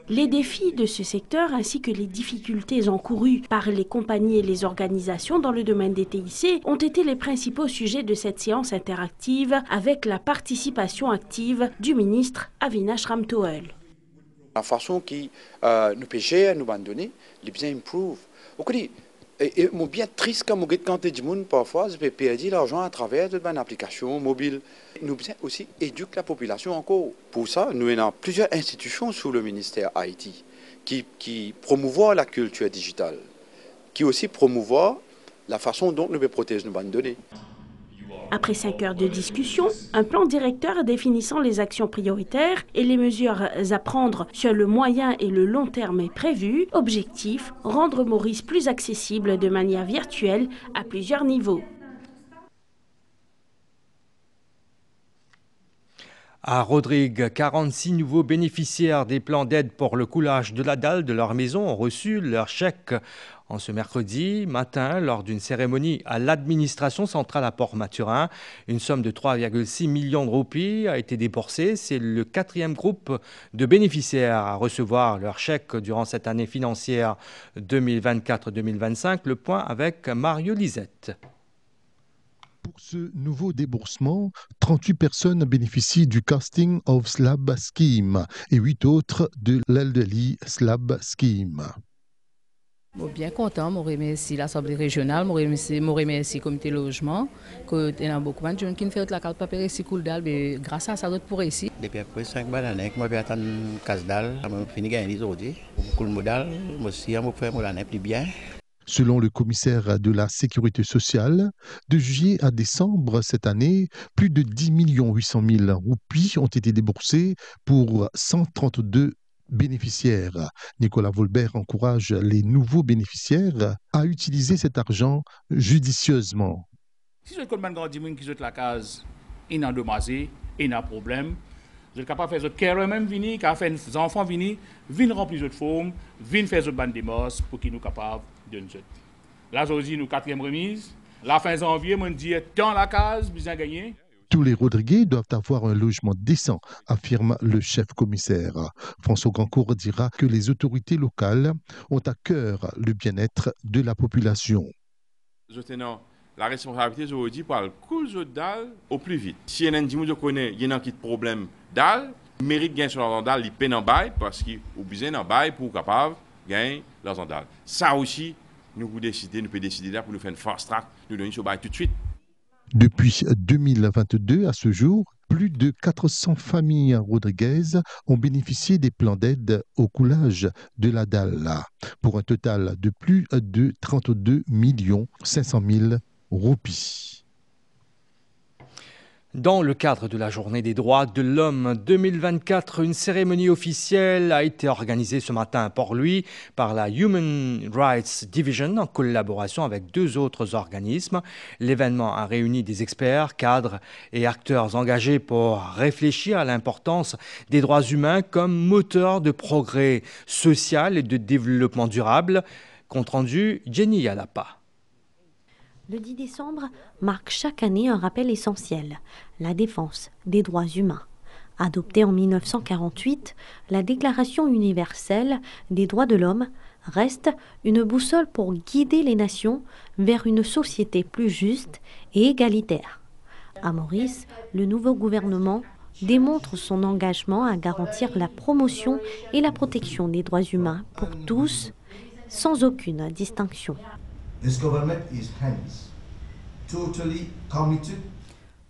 Les défis de ce secteur ainsi que les difficultés encourues par les compagnies et les organisations dans le domaine des TIC ont été les principaux sujets de cette séance interactive avec la participation active du ministre Avinash Ramtoel. La façon qui nous peut gérer nos bandes de données, les bien improve. Et mon bien triste quand quand tu dis parfois, je peux perdre l'argent à travers une application mobile. Nous bien aussi éduquer la population encore. Pour ça, nous avons plusieurs institutions sous le ministère Haïti qui promouvoient la culture digitale, qui aussi promouvoient la façon dont nous pouvons protéger nos bandes de données. Après 5 heures de discussion, un plan directeur définissant les actions prioritaires et les mesures à prendre sur le moyen et le long terme est prévu. Objectif, rendre Maurice plus accessible de manière virtuelle à plusieurs niveaux. À Rodrigue, 46 nouveaux bénéficiaires des plans d'aide pour le coulage de la dalle de leur maison ont reçu leur chèque en ce mercredi matin lors d'une cérémonie à l'administration centrale à Port-Maturin. Une somme de 3,6 millions de roupies a été déboursée. C'est le 4e groupe de bénéficiaires à recevoir leur chèque durant cette année financière 2024-2025. Le point avec Mario Lisette. Pour ce nouveau déboursement, 38 personnes bénéficient du Casting of Slab Scheme et 8 autres de l'Elderly Slab Scheme. Bien content, je remercie l'Assemblée régionale, je remercie le comité logement, que il y a beaucoup de gens qui font la carte papier ici cool dalle, mais grâce à ça d'autres pour ici. Depuis après 5 années, moi j'ai attendu casse dalle, je fini gagner aujourd'hui. Cool modal, moi aussi je fais mon année plus bien. Selon le commissaire de la Sécurité sociale, de juillet à décembre cette année, plus de 10 800 000 roupies ont été déboursées pour 132 bénéficiaires. Nicolas Volbert encourage les nouveaux bénéficiaires à utiliser cet argent judicieusement. Si vous avez des gens qui sont la case, ils ont endommagé, ils ont un problème, vous êtes capable de faire des carrières même venir, faire des enfants venir, venir remplir des formes, venir faire des bandes de mosses pour qu'ils soient capables de nous. Là, aujourd'hui, nous 4e remise. La fin janvier, on dit dans la case, vous avez gagné. Tous les Rodriguais doivent avoir un logement décent, affirme le chef commissaire. François Gancourt dira que les autorités locales ont à cœur le bien-être de la population. Je tenais la responsabilité aujourd'hui pour le cours de dalle au plus vite. Si il y a un qui connaît, il y a un problème dalle, mérite de gagner sur l'argent dalle, il paie en bail parce qu'il a besoin d'un bail pour capable gagner l'argent dalle. Ça aussi, nous pouvons décider là pour nous faire une fast track, nous donner ce bail tout de suite. Depuis 2022 à ce jour, plus de 400 familles rodriguaises ont bénéficié des plans d'aide au coulage de la dalle, pour un total de plus de 32 500 000 roupies. Dans le cadre de la Journée des droits de l'homme 2024, une cérémonie officielle a été organisée ce matin à Port-Louis par la Human Rights Division en collaboration avec 2 autres organismes. L'événement a réuni des experts, cadres et acteurs engagés pour réfléchir à l'importance des droits humains comme moteur de progrès social et de développement durable. Compte rendu, Jenny Yalapa. Le 10 décembre marque chaque année un rappel essentiel, la défense des droits humains. Adoptée en 1948, la Déclaration universelle des droits de l'homme reste une boussole pour guider les nations vers une société plus juste et égalitaire. À Maurice, le nouveau gouvernement démontre son engagement à garantir la promotion et la protection des droits humains pour tous, sans aucune distinction.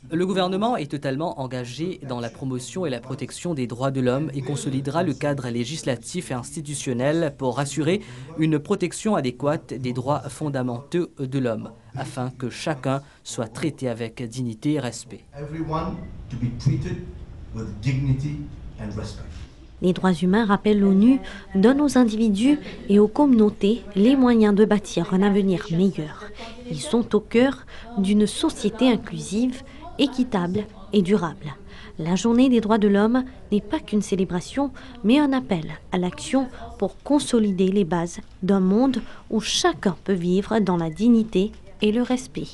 Le gouvernement est totalement engagé dans la promotion et la protection des droits de l'homme et consolidera le cadre législatif et institutionnel pour assurer une protection adéquate des droits fondamentaux de l'homme, afin que chacun soit traité avec dignité et respect. Les droits humains, rappelle l'ONU, donnent aux individus et aux communautés les moyens de bâtir un avenir meilleur. Ils sont au cœur d'une société inclusive, équitable et durable. La Journée des droits de l'homme n'est pas qu'une célébration, mais un appel à l'action pour consolider les bases d'un monde où chacun peut vivre dans la dignité et le respect.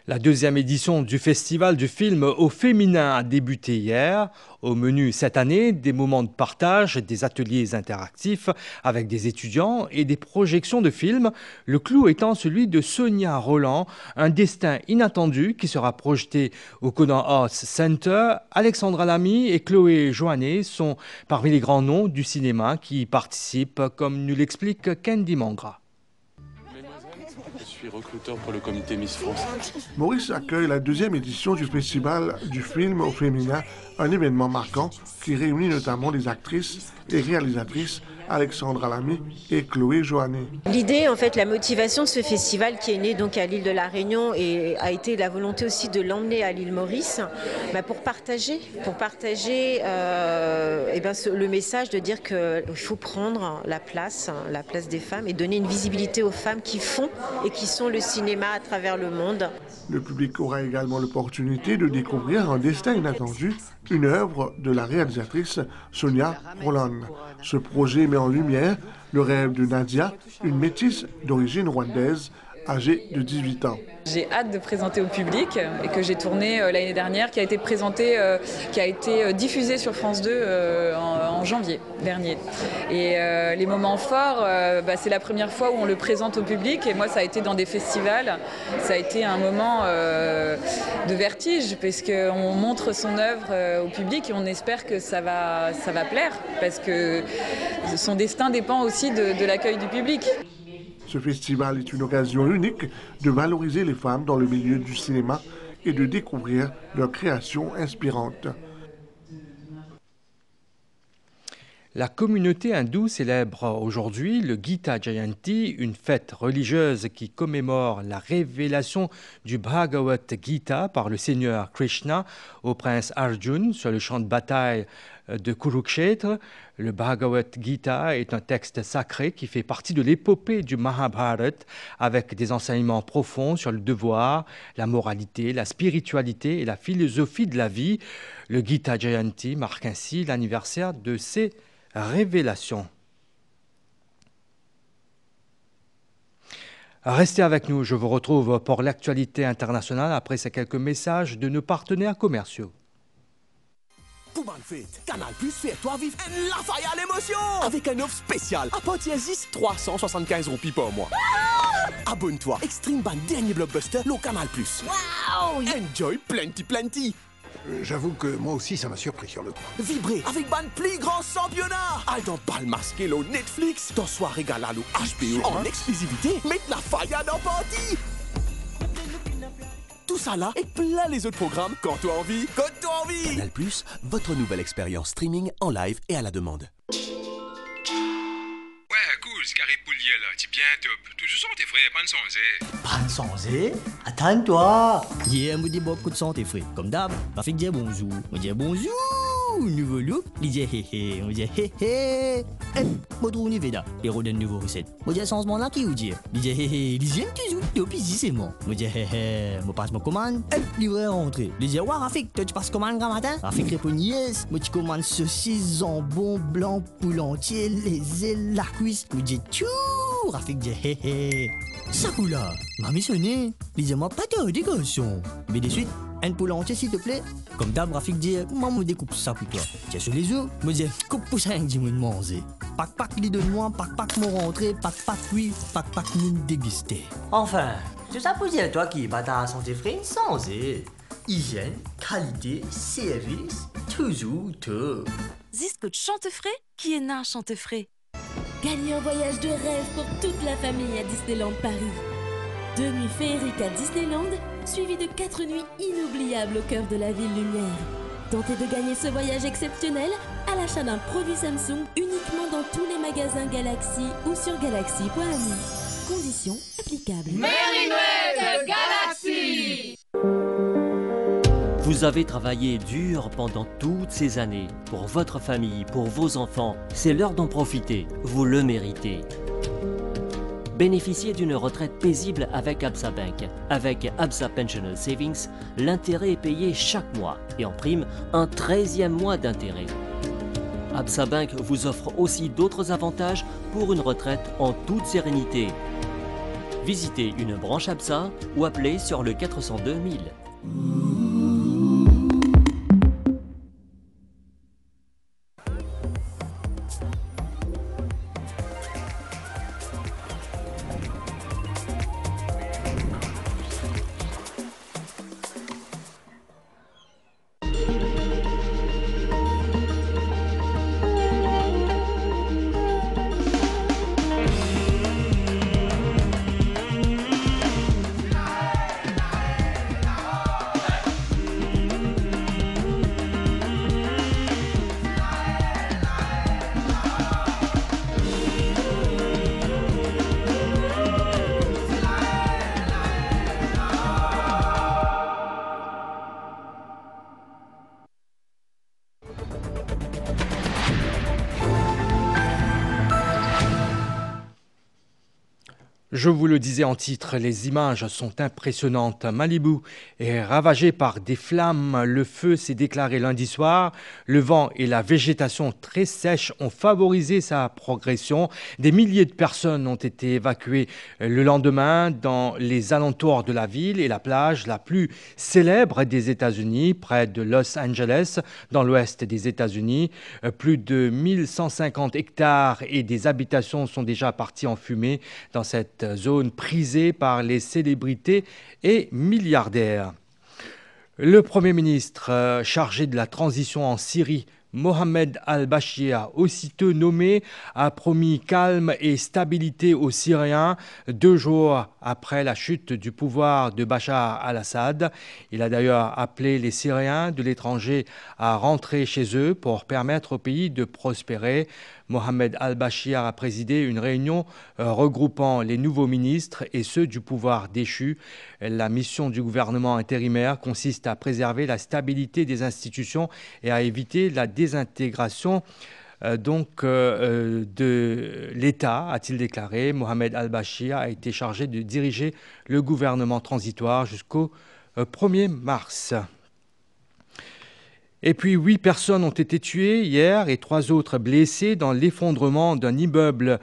La 2e édition du Festival du film au féminin a débuté hier. Au menu cette année, des moments de partage, des ateliers interactifs avec des étudiants et des projections de films. Le clou étant celui de Sonia Roland, un destin inattendu qui sera projeté au Conan Arts Center. Alexandra Lamy et Chloé Joannet sont parmi les grands noms du cinéma qui y participent, comme nous l'explique Candy Mangra. Je suis recruteur pour le comité Miss France. Maurice accueille la 2e édition du Festival du film au féminin, un événement marquant qui réunit notamment des actrices et réalisatrices Alexandra Lamy et Chloé Joannet. L'idée, en fait, la motivation de ce festival qui est né donc à l'île de la Réunion et a été la volonté aussi de l'emmener à l'île Maurice, pour partager le message de dire qu'il faut prendre la place des femmes et donner une visibilité aux femmes qui font et qui sont le cinéma à travers le monde. Le public aura également l'opportunité de découvrir un destin inattendu, une œuvre de la réalisatrice Sonia Roland. Ce projet met en lumière le rêve de Nadia, une métisse d'origine rwandaise, âgée de 18 ans. J'ai hâte de présenter au public et que j'ai tourné l'année dernière, qui a été diffusé sur France 2 en janvier dernier. Et les moments forts, c'est la première fois où on le présente au public et moi ça a été dans des festivals. Ça a été un moment de vertige parce qu'on montre son œuvre au public et on espère que ça va plaire parce que son destin dépend aussi de l'accueil du public. Ce festival est une occasion unique de valoriser les femmes dans le milieu du cinéma et de découvrir leurs créations inspirantes. La communauté hindoue célèbre aujourd'hui le Gita Jayanti, une fête religieuse qui commémore la révélation du Bhagavad Gita par le Seigneur Krishna au prince Arjuna sur le champ de bataille de Kurukshetra. Le Bhagavad Gita est un texte sacré qui fait partie de l'épopée du Mahabharata avec des enseignements profonds sur le devoir, la moralité, la spiritualité et la philosophie de la vie. Le Gita Jayanti marque ainsi l'anniversaire de ces révélations. Restez avec nous, je vous retrouve pour l'actualité internationale après ces quelques messages de nos partenaires commerciaux. Canal Plus fait toi vivre la faille à l'émotion avec un offre spécial à partir de 375 roupies par mois. Abonne-toi, extreme ban dernier blockbuster, le Canal Plus. Wow! Enjoy plenty. J'avoue que moi aussi ça m'a surpris sur le coup. Vibrez avec ban plus grand championnat. Al dans bal masqué le Netflix, dans soirée gala le HBO en exclusivité, mettre la faille à dans party. Tout ça là et plein les autres programmes quand tu as envie. Canal Plus, votre nouvelle expérience streaming en live et à la demande. Ouais, cool, ce carré poulier là, c'est bien top. Tout ça, tes frères, pas de songé. Pas de songé? Attends-toi. Hier, me dit beaucoup de santé, frère. Comme d'hab, ma fille dit bonjour. Me dit bonjour. Nouveau look, il dit hé. On dit hé. Moi, trouve une veda. Et redonne une nouvelle recette. Moi, dit changement là qui vous dit. Il dit hé. Il dit toujours. Depuis c'est moi. Moi, dit hé. Moi, passe ma commande. Livreur rentré. Il dit ouais, Rafik, toi, tu passes commande grand matin? Rafik répond yes. Moi, tu commandes saucisse, jambon, blanc, poulet entier, les ailes, la cuisse. Moi, dit tchou. Rafik dit hé. Ça coule là. Mamie sonné. Il dit moi, pas de décoration. Mais de suite. Un poulet entier, s'il te plaît. Comme d'hab, Rafik dit, maman découpe ça pour toi. Tiens sur les œufs, me dit, coupe pour ça, dis moi de manger. Pac, il de moi, pac, mon rentrée, pac, oui, pac, nous déguster. Enfin, c'est ça pour dire, toi qui bat ta santé frère, sans hygiène, qualité, service, toujours tout. Zisco Chantefray, qui est nain Chantefray. Gagnez un voyage de rêve pour toute la famille à Disneyland Paris. 2 nuits féeriques à Disneyland, suivies de 4 nuits inoubliables au cœur de la ville lumière. Tentez de gagner ce voyage exceptionnel à l'achat d'un produit Samsung uniquement dans tous les magasins Galaxy ou sur galaxy.me. Conditions applicables. Merry Noël Galaxy! Vous avez travaillé dur pendant toutes ces années. Pour votre famille, pour vos enfants, c'est l'heure d'en profiter. Vous le méritez. Bénéficiez d'une retraite paisible avec Absa Bank. Avec Absa Pensional Savings, l'intérêt est payé chaque mois et en prime, un 13e mois d'intérêt. Absa Bank vous offre aussi d'autres avantages pour une retraite en toute sérénité. Visitez une branche Absa ou appelez sur le 402 000. Je vous le disais en titre, les images sont impressionnantes. Malibu est ravagée par des flammes. Le feu s'est déclaré lundi soir. Le vent et la végétation très sèche ont favorisé sa progression. Des milliers de personnes ont été évacuées le lendemain dans les alentours de la ville et la plage la plus célèbre des États-Unis, près de Los Angeles, dans l'ouest des États-Unis. Plus de 1150 hectares et des habitations sont déjà partis en fumée dans cette zone prisée par les célébrités et milliardaires. Le Premier ministre chargé de la transition en Syrie, Mohamed al-Bashir, aussitôt nommé, a promis calme et stabilité aux Syriens 2 jours après la chute du pouvoir de Bachar al-Assad. Il a d'ailleurs appelé les Syriens de l'étranger à rentrer chez eux pour permettre au pays de prospérer. Mohamed al-Bashir a présidé une réunion regroupant les nouveaux ministres et ceux du pouvoir déchu. La mission du gouvernement intérimaire consiste à préserver la stabilité des institutions et à éviter la désintégration de l'État, a-t-il déclaré. Mohamed al-Bashir a été chargé de diriger le gouvernement transitoire jusqu'au 1er mars. Et puis 8 personnes ont été tuées hier et 3 autres blessées dans l'effondrement d'un immeuble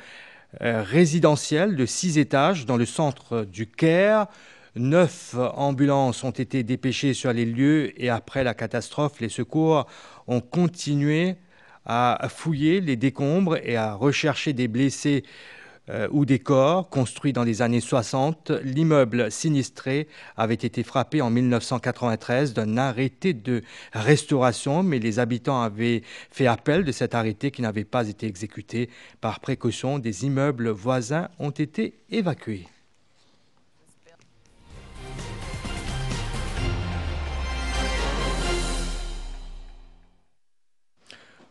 résidentiel de 6 étages dans le centre du Caire. 9 ambulances ont été dépêchées sur les lieux et après la catastrophe, les secours ont continué à fouiller les décombres et à rechercher des blessés ou des corps construits dans les années 60. L'immeuble sinistré avait été frappé en 1993 d'un arrêté de restauration, mais les habitants avaient fait appel de cet arrêté qui n'avait pas été exécuté. Par précaution, des immeubles voisins ont été évacués.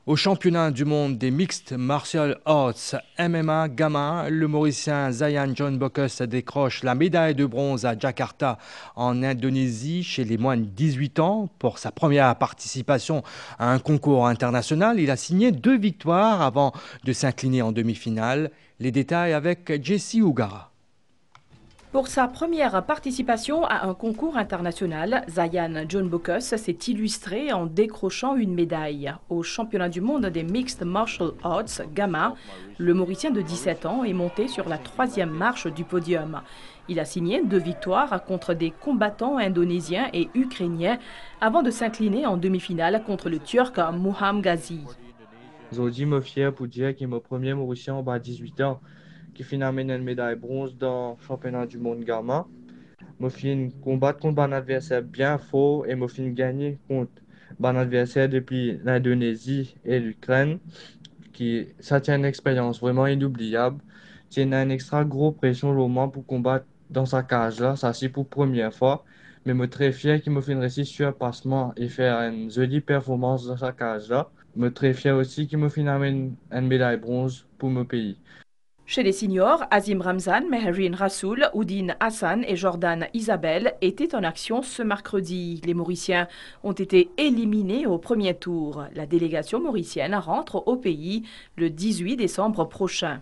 Au championnat du monde des Mixed Martial Arts MMA Gamma, le Mauricien Zayan John Bokus décroche la médaille de bronze à Jakarta en Indonésie chez les moins de 18 ans. Pour sa première participation à un concours international, il a signé 2 victoires avant de s'incliner en demi-finale. Les détails avec Jessie Ougara. Pour sa première participation à un concours international, Zayan John Bokus s'est illustré en décrochant une médaille. Au championnat du monde des Mixed Martial Arts Gamma, le Mauricien de 17 ans est monté sur la 3e marche du podium. Il a signé 2 victoires contre des combattants indonésiens et ukrainiens avant de s'incliner en demi-finale contre le Turc Muham Ghazi. Aujourd'hui, je suis fier pour dire qu'il est mon premier Mauricien en bas de 18 ans qui finalement une médaille bronze dans le championnat du monde Gamma. Je suis combattre contre un adversaire bien fort et je suis gagner contre un adversaire depuis l'Indonésie et l'Ukraine. Ça tient une expérience vraiment inoubliable. C'est une extra grosse pression au moment pour combattre dans sa cage là, ça c'est pour la première fois. Mais je suis très fier qu'il me fait réussir sur un passement et faire une jolie performance dans sa cage là. Je suis très fier aussi qu'il me fait une médaille bronze pour mon pays. Chez les seniors, Azim Ramzan, Meherin Rassoul, Oudine Hassan et Jordan Isabelle étaient en action ce mercredi. Les Mauriciens ont été éliminés au premier tour. La délégation mauricienne rentre au pays le 18 décembre prochain.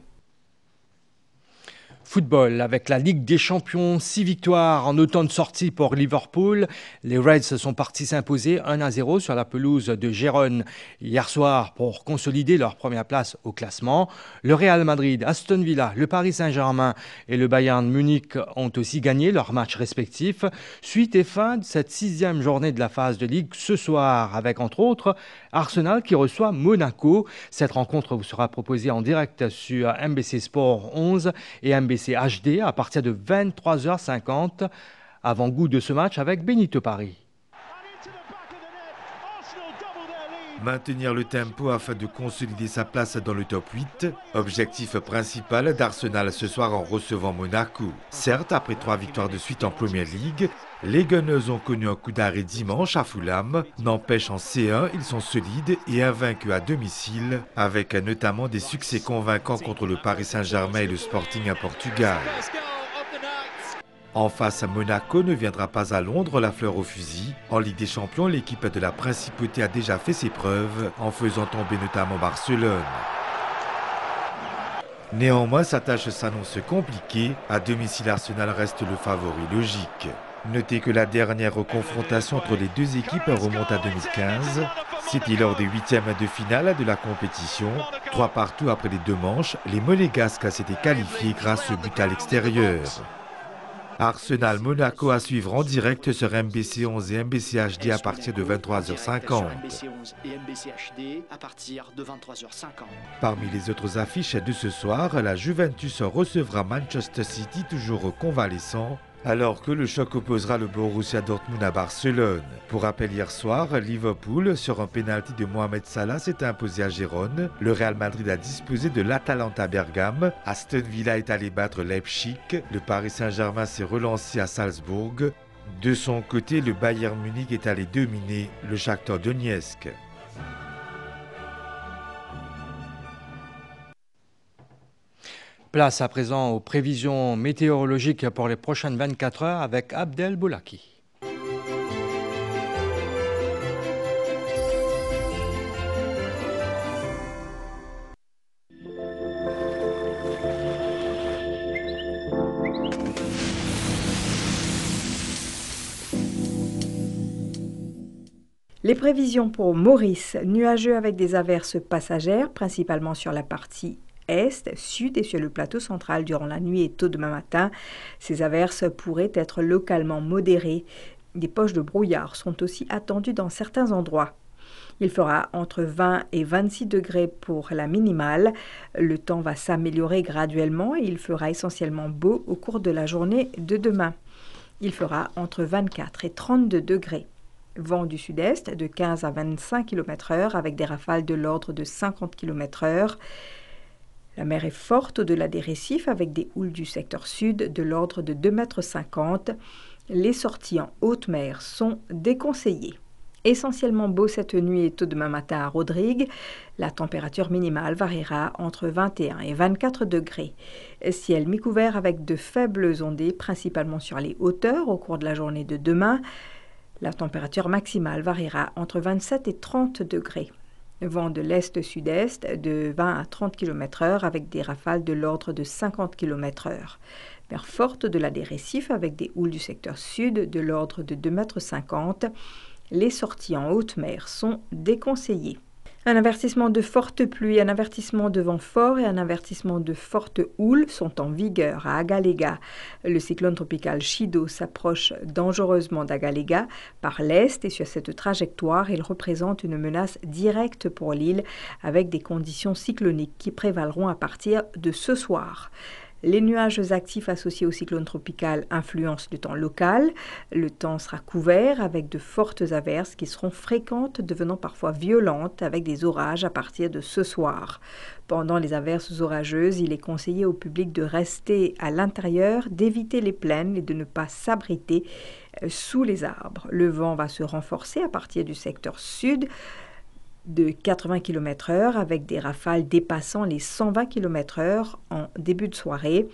Football, avec la Ligue des Champions, 6 victoires en autant de sorties pour Liverpool. Les Reds sont partis s'imposer 1-0 sur la pelouse de Gérone hier soir pour consolider leur première place au classement. Le Real Madrid, Aston Villa, le Paris Saint-Germain et le Bayern Munich ont aussi gagné leurs matchs respectifs. Suite et fin de cette 6e journée de la phase de Ligue ce soir avec entre autres Arsenal qui reçoit Monaco. Cette rencontre vous sera proposée en direct sur MBC Sport 11 et MBC HD à partir de 23h50. Avant-goût de ce match avec Benito Paris. Maintenir le tempo afin de consolider sa place dans le top 8, objectif principal d'Arsenal ce soir en recevant Monaco. Certes, après 3 victoires de suite en Premier League, les Gunners ont connu un coup d'arrêt dimanche à Fulham. N'empêche, en C1, ils sont solides et invaincus à domicile, avec notamment des succès convaincants contre le Paris Saint-Germain et le Sporting à Portugal. En face, Monaco ne viendra pas à Londres la fleur au fusil. En Ligue des Champions, l'équipe de la Principauté a déjà fait ses preuves en faisant tomber notamment Barcelone. Néanmoins, sa tâche s'annonce compliquée. À domicile, Arsenal reste le favori logique. Notez que la dernière confrontation entre les deux équipes remonte à 2015. C'était lors des huitièmes de finale de la compétition. 3-3 après les deux manches, les Monégasques s'étaient qualifiés grâce au but à l'extérieur. Arsenal Monaco à suivre en direct sur MBC 11 et MBC HD à partir de 23h50. Parmi les autres affiches de ce soir, la Juventus recevra Manchester City, toujours convalescent, alors que le choc opposera le Borussia Dortmund à Barcelone. Pour rappel, hier soir, Liverpool, sur un pénalty de Mohamed Salah, s'est imposé à Gérone. Le Real Madrid a disposé de l'Atalanta Bergame. Aston Villa est allé battre Leipzig. Le Paris Saint-Germain s'est relancé à Salzbourg. De son côté, le Bayern Munich est allé dominer le Shakhtar Donetsk. Place à présent aux prévisions météorologiques pour les prochaines 24 heures avec Abdel Boulaki. Les prévisions pour Maurice, nuageux avec des averses passagères, principalement sur la partie est, sud et sur le plateau central durant la nuit et tôt demain matin. Ces averses pourraient être localement modérées. Des poches de brouillard sont aussi attendues dans certains endroits. Il fera entre 20 et 26 degrés pour la minimale. Le temps va s'améliorer graduellement et il fera essentiellement beau au cours de la journée de demain. Il fera entre 24 et 32 degrés. Vent du sud-est de 15 à 25 km/h avec des rafales de l'ordre de 50 km/h. La mer est forte au-delà des récifs avec des houles du secteur sud de l'ordre de 2,50 m. Les sorties en haute mer sont déconseillées. Essentiellement beau cette nuit et tôt demain matin à Rodrigue. La température minimale variera entre 21 et 24 degrés. Ciel mi-couvert avec de faibles ondées, principalement sur les hauteurs au cours de la journée de demain. La température maximale variera entre 27 et 30 degrés. Vent de l'est-sud-est de 20 à 30 km/h avec des rafales de l'ordre de 50 km/h. Mer forte au-delà des récifs avec des houles du secteur sud de l'ordre de 2,50 m. Les sorties en haute mer sont déconseillées. Un avertissement de forte pluie, un avertissement de vent fort et un avertissement de forte houle sont en vigueur à Agalega. Le cyclone tropical Chido s'approche dangereusement d'Agalega par l'est et sur cette trajectoire, il représente une menace directe pour l'île avec des conditions cycloniques qui prévaleront à partir de ce soir. Les nuages actifs associés au cyclone tropical influencent le temps local. Le temps sera couvert avec de fortes averses qui seront fréquentes, devenant parfois violentes avec des orages à partir de ce soir. Pendant les averses orageuses, il est conseillé au public de rester à l'intérieur, d'éviter les plaines et de ne pas s'abriter sous les arbres. Le vent va se renforcer à partir du secteur sud de 80 km/h avec des rafales dépassant les 120 km/h en début de soirée.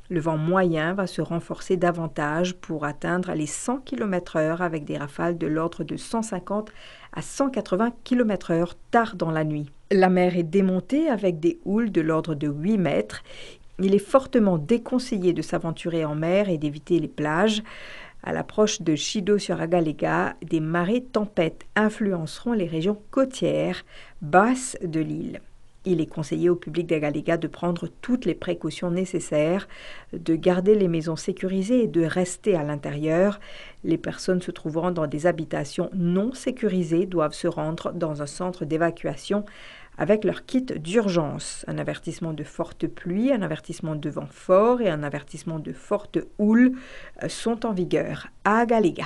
Le vent moyen va se renforcer davantage pour atteindre les 100 km/h avec des rafales de l'ordre de 150 à 180 km/h tard dans la nuit. La mer est démontée avec des houles de l'ordre de 8 mètres. Il est fortement déconseillé de s'aventurer en mer et d'éviter les plages. À l'approche de Chido sur Agalega, des marées tempêtes influenceront les régions côtières basses de l'île. Il est conseillé au public d'Agalega de prendre toutes les précautions nécessaires, de garder les maisons sécurisées et de rester à l'intérieur. Les personnes se trouvant dans des habitations non sécurisées doivent se rendre dans un centre d'évacuation avec leur kit d'urgence. Un avertissement de forte pluie, un avertissement de vent fort et un avertissement de forte houle sont en vigueur à Agalega.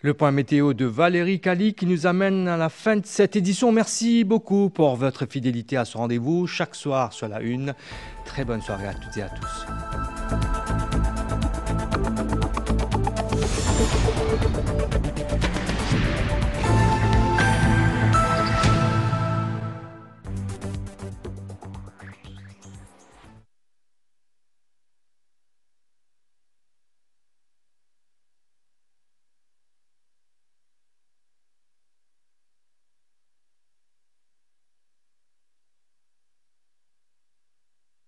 Le point météo de Valérie Cali qui nous amène à la fin de cette édition. Merci beaucoup pour votre fidélité à ce rendez-vous chaque soir sur la Une. Très bonne soirée à toutes et à tous.